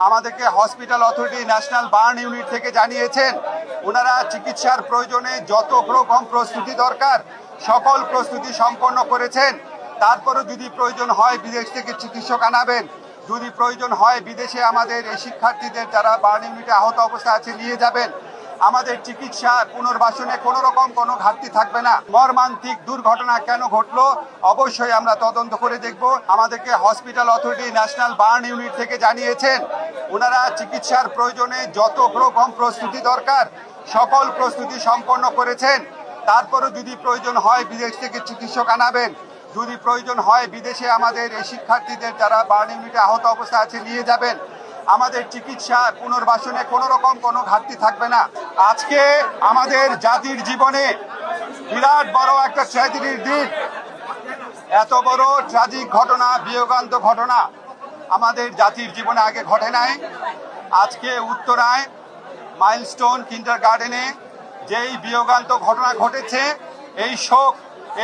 আমাদেরকে hospital authority national burn unit থেকে জানিয়েছেন ওনারা চিকিৎসার প্রয়োজনে যত রকম প্রস্তুতি দরকার সকল প্রস্তুতি সম্পন্ন করেছেন। তারপরে যদি প্রয়োজন হয় বিদেশ থেকে চিকিৎসক আনাবেন, যদি প্রয়োজন হয় বিদেশে আমাদের এই শিক্ষার্থীদের যারা বার্ন ইউনিটে আহত অবস্থা আছে নিয়ে যাবেন। আমাদের চিকিৎসা পুনর্বাসনে কোনো রকম কোনো ঘাটতি থাকবে না। মর্মান্তিক দুর্ঘটনা কেন ঘটলো অবশ্যই আমরা তদন্ত করে দেখব। আমাদেরকে hospital authority national burn unit থেকে জানিয়েছেন ওনারা চিকিৎসার প্রয়োজনে যত রকম প্রস্তুতি দরকার সকল প্রস্তুতি সম্পন্ন করেছেন। তারপরে যদি প্রয়োজন হয় বিদেশ থেকে চিকিৎসক আনাবেন, যদি প্রয়োজন হয় বিদেশে আমাদের এই শিক্ষার্থীদের যারা বার্ন ইউনিটে আহত অবস্থা আছে নিয়ে যাবেন। আমাদের চিকিৎসা পুনর্বাসনে কোনো রকম কোনো ঘাটতি থাকবে না। আজকে আমাদের জাতির জীবনে বিরাট বড় একটা ট্র্যাজেডির দিন। এত বড় ট্র্যাজিক ঘটনা, বিয়োগান্ত ঘটনা আমাদের জাতির জীবনে আগে ঘটে নাই। আজকে উত্তরায় মাইলস্টোন কিন্ডারগার্টেনে যেই বিয়োগান্ত ঘটনা ঘটেছে, এই শোক,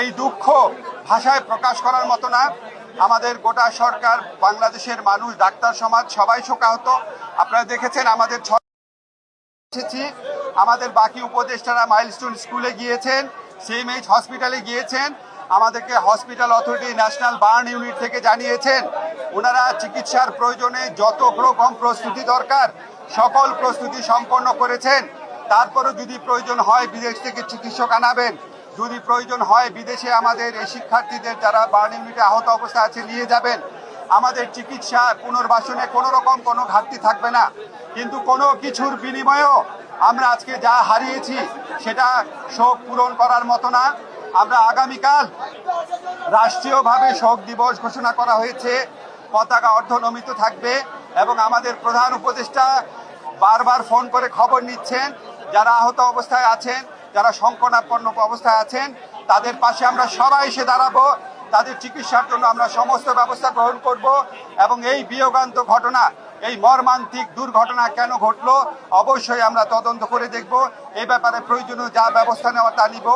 এই দুঃখ ভাষায় প্রকাশ করার মতো না। আমাদের গোটা সরকার, বাংলাদেশের মানুষ, ডাক্তার সমাজ সবাই শোকাহত। আপনারা দেখেছেন আমাদের আমাদের বাকি উপদেষ্টারা মাইলস্টোন স্কুলে গিয়েছেন, সিএমএইচ হসপিটালে গিয়েছেন। আমাদেরকে hospital authority national burn unit থেকে জানিয়েছেন ওনারা চিকিৎসার প্রয়োজনে যত রকম প্রস্তুতি দরকার সকল প্রস্তুতি সম্পন্ন করেছেন। তারপরে যদি প্রয়োজন হয় বিদেশ থেকে চিকিৎসক আনাবেন, যদি প্রয়োজন হয় বিদেশে আমাদের এই শিক্ষার্থীদের যারা বার্ন ইউনিটে আহত অবস্থা আছে নিয়ে যাবেন। আমাদের চিকিৎসা পুনর্বাসনে কোনো রকম কোনো ঘাটতি থাকবে না। কিন্তু কোনো কিছুর বিনিময়েও আমরা আজকে যা হারিয়েছি সেটা শোক পূরণ করার মতো না। আমরা আগামীকাল রাষ্ট্রীয়ভাবে শোক দিবস ঘোষণা করা হয়েছে, পতাকা অর্ধনমিত থাকবে এবং আমাদের প্রধান উপদেষ্টা বারবার ফোন করে খবর নিচ্ছেন যারা আহত অবস্থায় আছেন, যারা সংকটাপন্ন অবস্থায় আছেন, তাদের পাশে আমরা সবাই এসে দাঁড়াবো। তাদের চিকিৎসার জন্য আমরা সমস্ত ব্যবস্থা গ্রহণ করব এবং এই বিয়োগান্ত ঘটনা, এই মর্মান্তিক দুর্ঘটনা কেন ঘটলো অবশ্যই আমরা তদন্ত করে দেখব। এই ব্যাপারে প্রয়োজনীয় যা ব্যবস্থা নেওয়া তা নিব।